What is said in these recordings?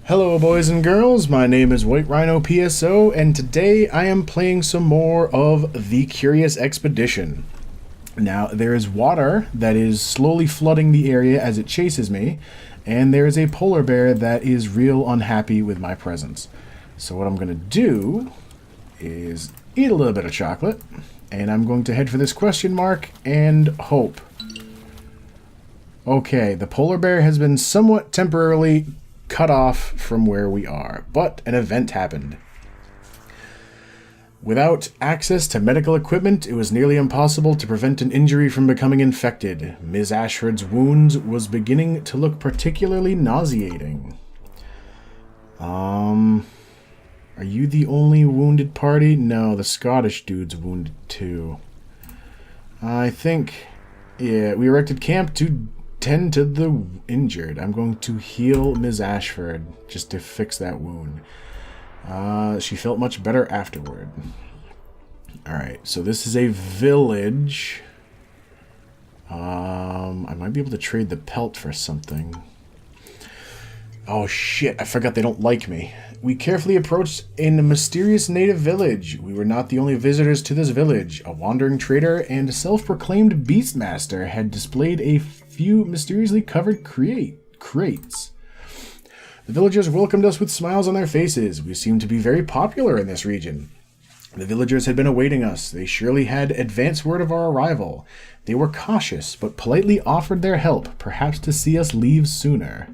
Hello boys and girls, my name is White Rhino PSO, and today I am playing some more of The Curious Expedition. Now, there is water that is slowly flooding the area as it chases me, and there is a polar bear that is real unhappy with my presence. So what I'm going to do is eat a little bit of chocolate, and I'm going to head for this question mark and hope. Okay, the polar bear has been somewhat temporarily cut off from where we are, but an event happened. Without access to medical equipment, it was nearly impossible to prevent an injury from becoming infected. Ms. Ashford's wounds was beginning to look particularly nauseating. Are you the only wounded party? No, the Scottish dude's wounded too. I think, yeah, we erected camp to tend to the injured. I'm going to heal Ms. Ashford just to fix that wound. She felt much better afterward. Alright, so this is a village. I might be able to trade the pelt for something. Oh shit, I forgot they don't like me. We carefully approached a mysterious native village. We were not the only visitors to this village. A wandering trader and self-proclaimed Beastmaster had displayed a few mysteriously covered crates. The villagers welcomed us with smiles on their faces. We seemed to be very popular in this region. The villagers had been awaiting us. They surely had advance word of our arrival. They were cautious, but politely offered their help, perhaps to see us leave sooner.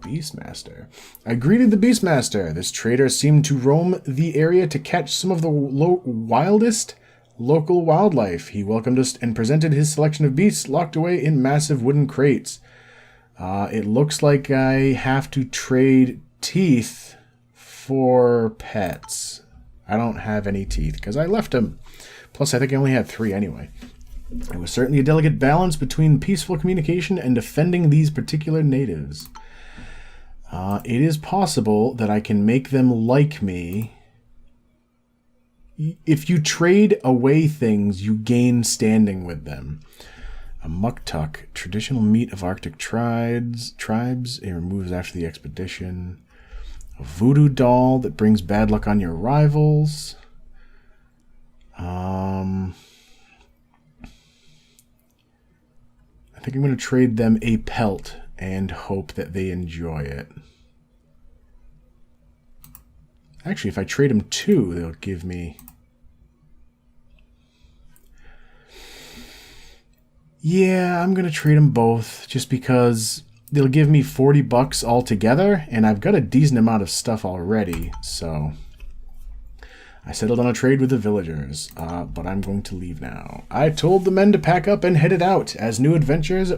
Beastmaster. I greeted the Beastmaster. This trader seemed to roam the area to catch some of the wildest local wildlife. He welcomed us and presented his selection of beasts locked away in massive wooden crates. It looks like I have to trade teeth for pets. I don't have any teeth because I left them. Plus, I think I only had 3 anyway. It was certainly a delicate balance between peaceful communication and defending these particular natives. It is possible that I can make them like me. If you trade away things, you gain standing with them. A muktuk, traditional meat of Arctic tribes. It removes after the expedition. A voodoo doll that brings bad luck on your rivals. I think I'm going to trade them a pelt and hope that they enjoy it. Actually, if I trade them 2, they'll give me... Yeah, I'm going to trade them both just because they'll give me 40 bucks altogether, and I've got a decent amount of stuff already, so... I settled on a trade with the villagers, but I'm going to leave now. I told the men to pack up and headed out, as new adventures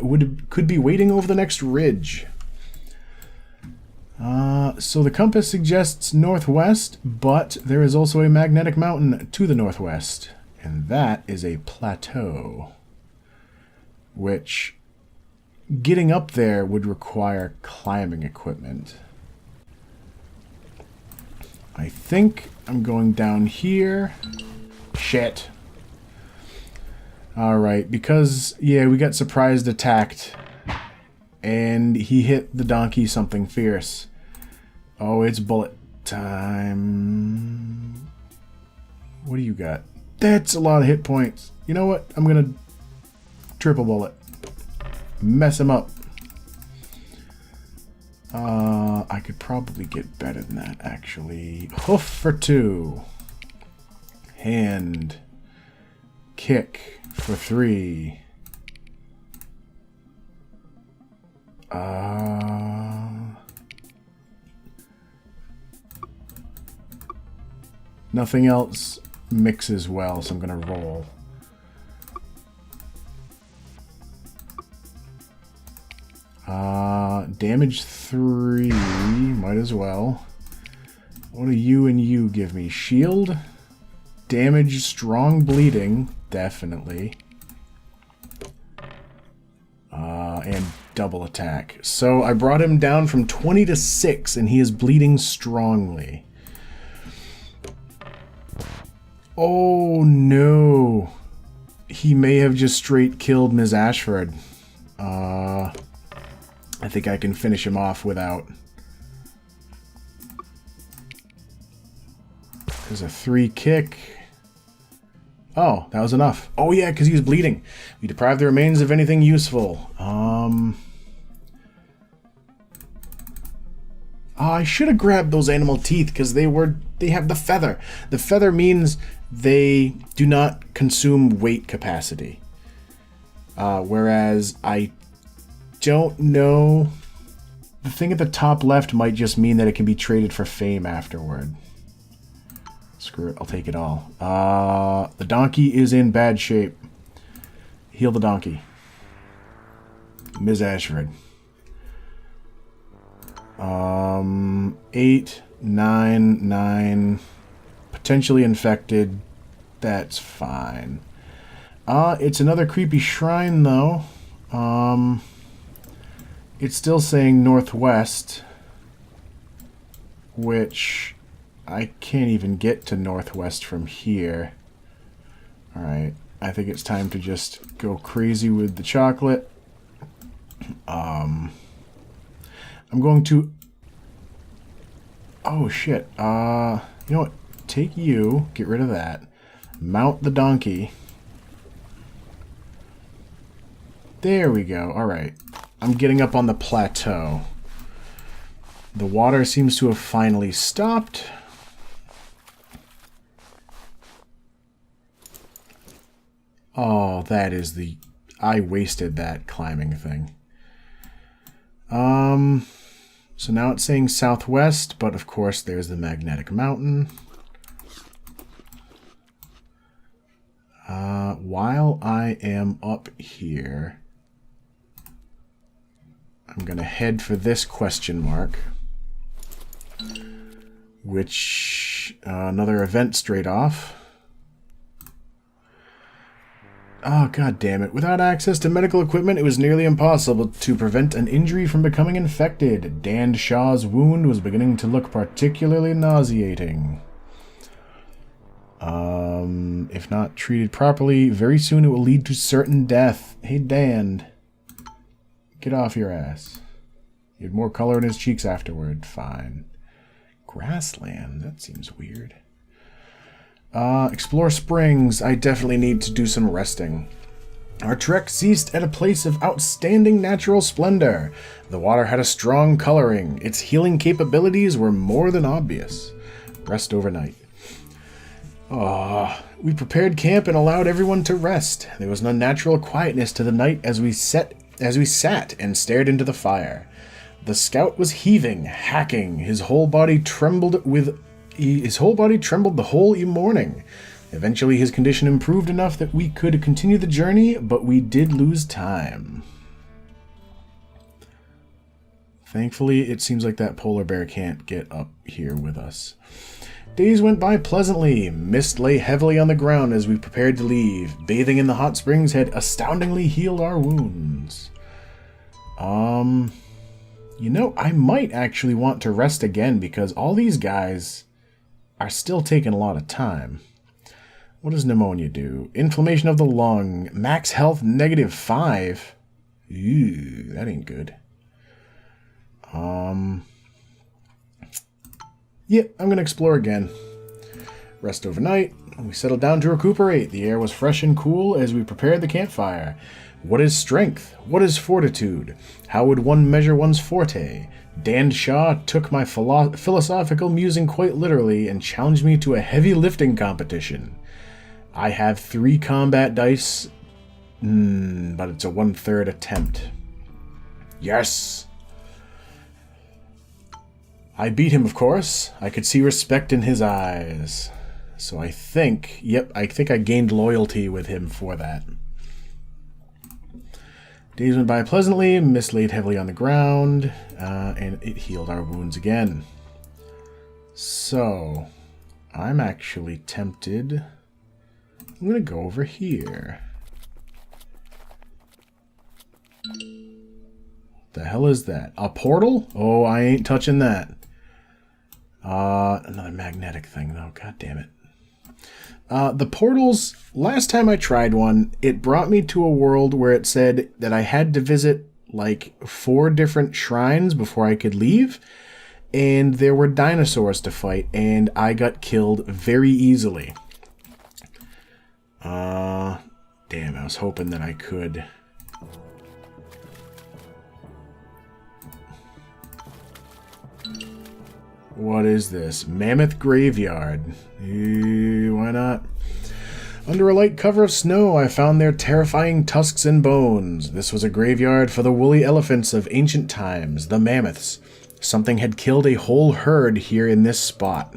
could be waiting over the next ridge. So the compass suggests northwest, but there is also a magnetic mountain to the northwest, and that is a plateau, which getting up there would require climbing equipment. I think I'm going down here. Shit. Alright, because, yeah, we got surprised attacked. And he hit the donkey something fierce. Oh, it's bullet time. What do you got? That's a lot of hit points. You know what? I'm gonna triple bullet. Mess him up. I could probably get better than that, actually. Hoof for 2. Hand. Kick for 3. Nothing else mixes well, so I'm gonna roll. Damage 3, might as well. What do you and you give me? Shield? Damage, strong bleeding, definitely. And double attack. So I brought him down from 20 to 6, and he is bleeding strongly. Oh no. He may have just straight killed Ms. Ashford. I think I can finish him off without is a 3 kick. Oh, that was enough. Oh yeah, because he was bleeding. We deprive the remains of anything useful. Oh, I should have grabbed those animal teeth because they have the feather. The feather means they do not consume weight capacity. Whereas I don't know. The thing at the top left might just mean that it can be traded for fame afterward. Screw it, I'll take it all. The donkey is in bad shape. Heal the donkey. Ms. Ashford. 8, 9, 9. Potentially infected. That's fine. It's another creepy shrine, though. It's still saying northwest, which I can't even get to northwest from here. Alright, I think it's time to just go crazy with the chocolate. I'm going to... Oh, shit. You know what? Take you, get rid of that. Mount the donkey. There we go. Alright. I'm getting up on the plateau. The water seems to have finally stopped. Oh, that is the... I wasted that climbing thing. So now it's saying southwest, but of course there's the magnetic mountain. While I am up here, I'm going to head for this question mark, which, another event straight off. Oh, god damn it. Without access to medical equipment, it was nearly impossible to prevent an injury from becoming infected. Dan Shaw's wound was beginning to look particularly nauseating. If not treated properly, very soon it will lead to certain death. Hey, Dan. Get off your ass. He had more color in his cheeks afterward. Fine. Grassland? That seems weird. Explore springs. I definitely need to do some resting. Our trek ceased at a place of outstanding natural splendor. The water had a strong coloring. Its healing capabilities were more than obvious. Rest overnight. We prepared camp and allowed everyone to rest. There was an unnatural quietness to the night as we sat and stared into the fire. The scout was heaving, hacking. His whole body trembled the whole morning. Eventually his condition improved enough that we could continue the journey, but we did lose time. Thankfully, it seems like that polar bear can't get up here with us. Days went by pleasantly. Mist lay heavily on the ground as we prepared to leave. Bathing in the hot springs had astoundingly healed our wounds. You know, I might actually want to rest again because all these guys are still taking a lot of time. What does pneumonia do? Inflammation of the lung. Max health -5. Ew, that ain't good. Yeah, I'm going to explore again. Rest overnight. We settled down to recuperate. The air was fresh and cool as we prepared the campfire. What is strength? What is fortitude? How would one measure one's forte? Dan Shaw took my philosophical musing quite literally and challenged me to a heavy lifting competition. I have 3 combat dice, but it's a 1/3 attempt. Yes! I beat him, of course. I could see respect in his eyes. So I think, I think I gained loyalty with him for that. Days went by pleasantly, mist laid heavily on the ground, and it healed our wounds again. So, I'm actually tempted. I'm going to go over here. The hell is that? A portal? Oh, I ain't touching that. Another magnetic thing, though. God damn it. The portals, last time I tried one, it brought me to a world where it said that I had to visit like 4 different shrines before I could leave. and there were dinosaurs to fight, and I got killed very easily. Damn, I was hoping that I could... What is this? Mammoth Graveyard. Why not? Under a light cover of snow, I found their terrifying tusks and bones. This was a graveyard for the woolly elephants of ancient times, the mammoths. Something had killed a whole herd here in this spot.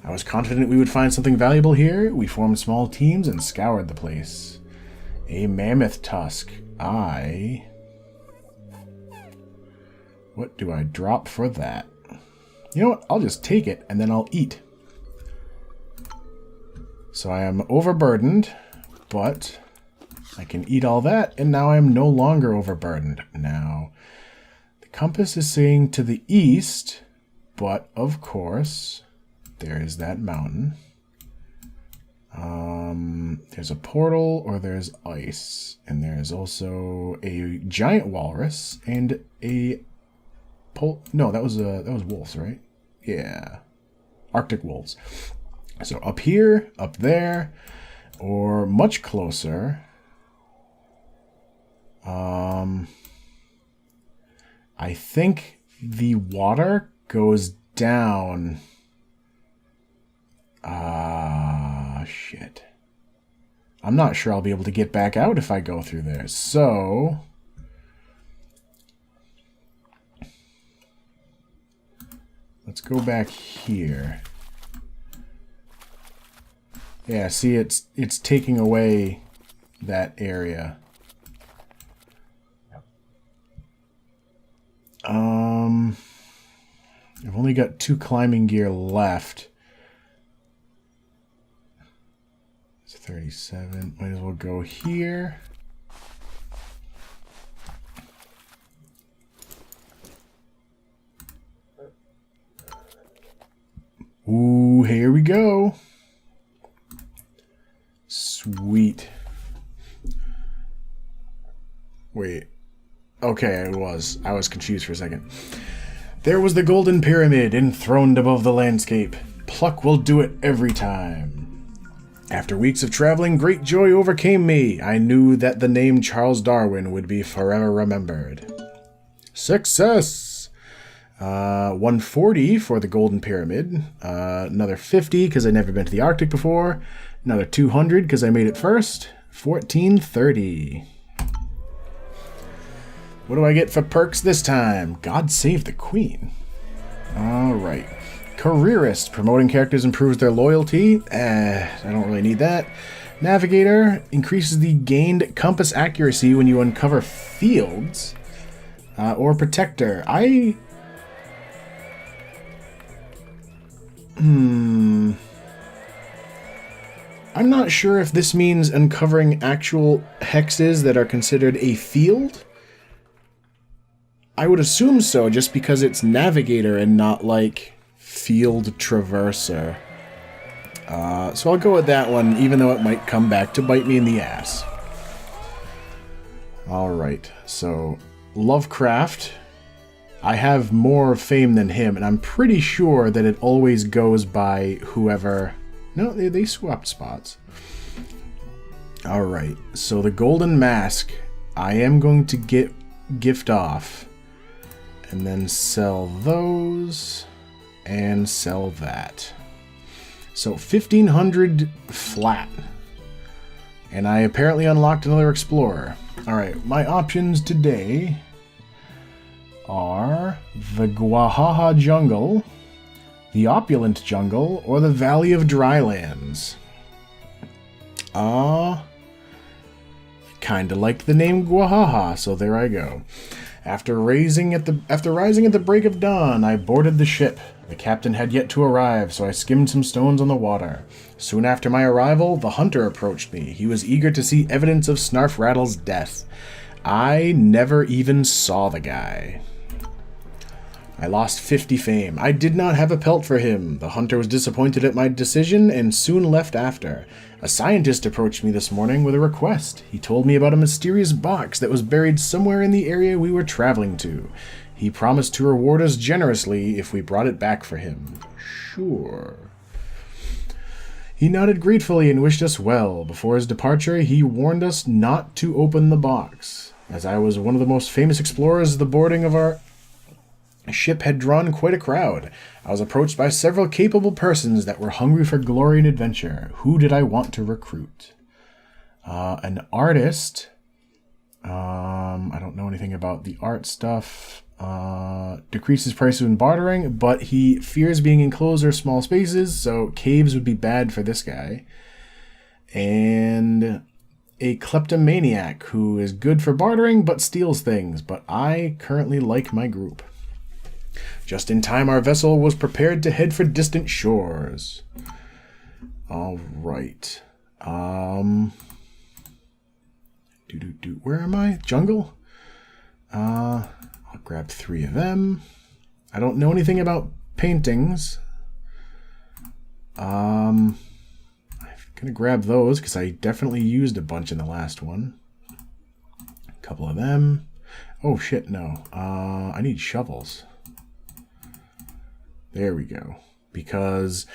I was confident we would find something valuable here. We formed small teams and scoured the place. A mammoth tusk. What do I drop for that? You know what? I'll just take it, and then I'll eat. So I am overburdened, but I can eat all that, and now I am no longer overburdened. Now, the compass is saying to the east, but of course, there is that mountain. There's a portal, or there's ice, and there's also a giant walrus and a... No, that was wolves, right? Yeah. Arctic wolves. So up here, up there, or much closer. I think the water goes down. Shit. I'm not sure I'll be able to get back out if I go through there. So... let's go back here. Yeah, see, it's taking away that area. I've only got 2 climbing gear left. It's 37. Might as well go here. Ooh, here we go. Sweet. Wait. Okay, I was confused for a second. There was the golden pyramid enthroned above the landscape. Pluck will do it every time. After weeks of traveling, great joy overcame me. I knew that the name Charles Darwin would be forever remembered. Success! 140 for the Golden Pyramid. Another 50 because I'd never been to the Arctic before. Another 200 because I made it first. 1430. What do I get for perks this time? God save the Queen. Alright. Careerist. Promoting characters improves their loyalty. I don't really need that. Navigator. Increases the gained compass accuracy when you uncover fields. Or Protector. I'm not sure if this means uncovering actual hexes that are considered a field. I would assume so, just because it's Navigator and not, like, Field Traverser. So I'll go with that one, even though it might come back to bite me in the ass. Alright, so Lovecraft. I have more fame than him, and I'm pretty sure that it always goes by whoever... No, they swapped spots. Alright, so the Golden Mask, I am going to gift off. And then sell those, and sell that. So 1,500 flat. And I apparently unlocked another Explorer. Alright, my options today are the Guahaha Jungle, the Opulent Jungle, or the Valley of Drylands. Kinda liked the name Guahaha, so there I go. After rising at the break of dawn, I boarded the ship. The captain had yet to arrive, so I skimmed some stones on the water. Soon after my arrival, the hunter approached me. He was eager to see evidence of Snarfrattle's death. I never even saw the guy. I lost 50 fame. I did not have a pelt for him. The hunter was disappointed at my decision and soon left after. A scientist approached me this morning with a request. He told me about a mysterious box that was buried somewhere in the area we were traveling to. He promised to reward us generously if we brought it back for him. Sure. He nodded gratefully and wished us well. Before his departure, he warned us not to open the box. As I was one of the most famous explorers, the boarding of our ship had drawn quite a crowd. I was approached by several capable persons that were hungry for glory and adventure. Who did I want to recruit? An artist. I don't know anything about the art stuff. Decreases prices when bartering, but he fears being enclosed or small spaces, so caves would be bad for this guy. And a kleptomaniac who is good for bartering but steals things, but I currently like my group. Just in time, our vessel was prepared to head for distant shores. All right. Where am I? Jungle? I'll grab 3 of them. I don't know anything about paintings. I'm gonna grab those because I definitely used a bunch in the last one. A couple of them. Oh shit, no. I need shovels. There we go. Because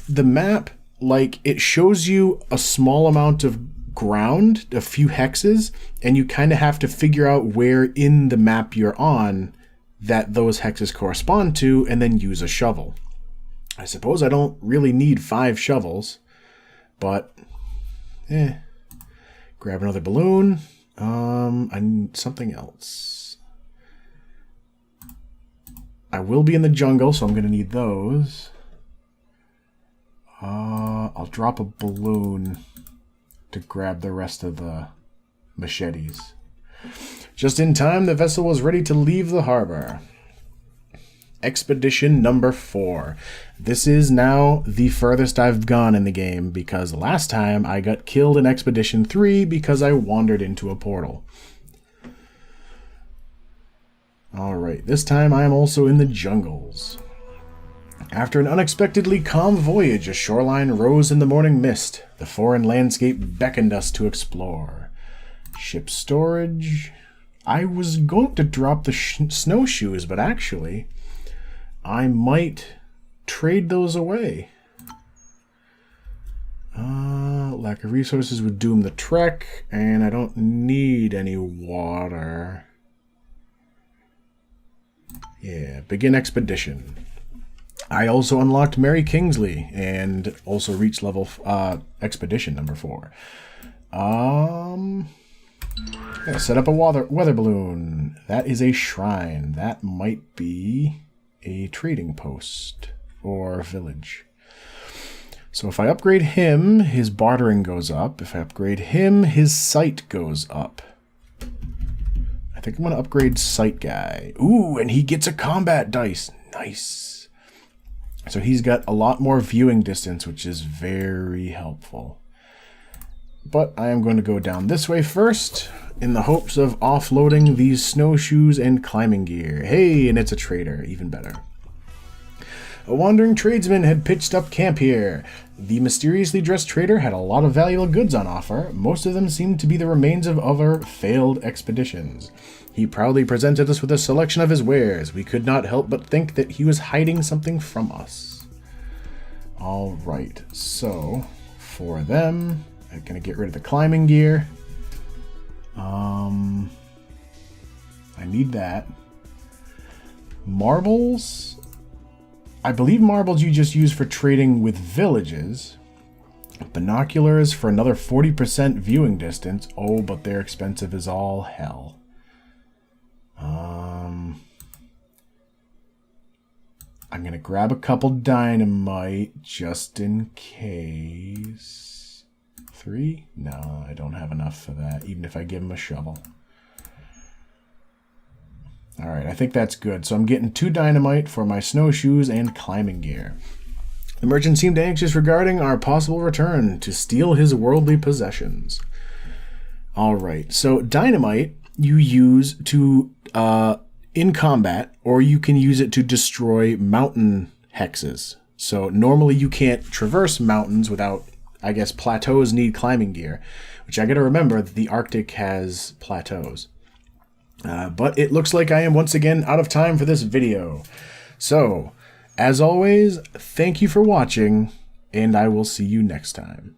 the map, like, it shows you a small amount of ground, a few hexes, and you kind of have to figure out where in the map you're on that those hexes correspond to, and then use a shovel. I suppose I don't really need 5 shovels, but, Grab another balloon. I need something else. I will be in the jungle, so I'm going to need those. I'll drop a balloon to grab the rest of the machetes. Just in time, the vessel was ready to leave the harbor. Expedition number 4. This is now the furthest I've gone in the game, because last time I got killed in Expedition 3 because I wandered into a portal. Alright, this time I am also in the jungles. After an unexpectedly calm voyage, a shoreline rose in the morning mist. The foreign landscape beckoned us to explore. Ship storage. I was going to drop the snowshoes, but actually, I might trade those away. Lack of resources would doom the trek, and I don't need any water. Yeah, begin expedition. I also unlocked Mary Kingsley and also reached level expedition number 4. Yeah, set up a weather balloon. That is a shrine. That might be a trading post or village. So if I upgrade him, his bartering goes up. If I upgrade him, his sight goes up. I think I'm going to upgrade sight guy. Ooh, and he gets a combat dice. Nice. So he's got a lot more viewing distance, which is very helpful. But I am going to go down this way first, in the hopes of offloading these snowshoes and climbing gear. Hey, and it's a trader, even better. A wandering tradesman had pitched up camp here. The mysteriously dressed trader had a lot of valuable goods on offer. Most of them seemed to be the remains of other failed expeditions. He proudly presented us with a selection of his wares. We could not help but think that he was hiding something from us. Alright, so for them, I'm going to get rid of the climbing gear. I need that. Marbles. I believe marbles you just use for trading with villages. Binoculars for another 40% viewing distance. Oh, but they're expensive as all hell. I'm going to grab a couple dynamite just in case. 3? No, I don't have enough for that, even if I give him a shovel. Alright, I think that's good. So I'm getting 2 dynamite for my snowshoes and climbing gear. The merchant seemed anxious regarding our possible return to steal his worldly possessions. Alright, so dynamite you use to in combat, or you can use it to destroy mountain hexes. So normally you can't traverse mountains without, I guess plateaus need climbing gear, which I gotta remember that the Arctic has plateaus. But it looks like I am once again out of time for this video. So, as always, thank you for watching, and I will see you next time.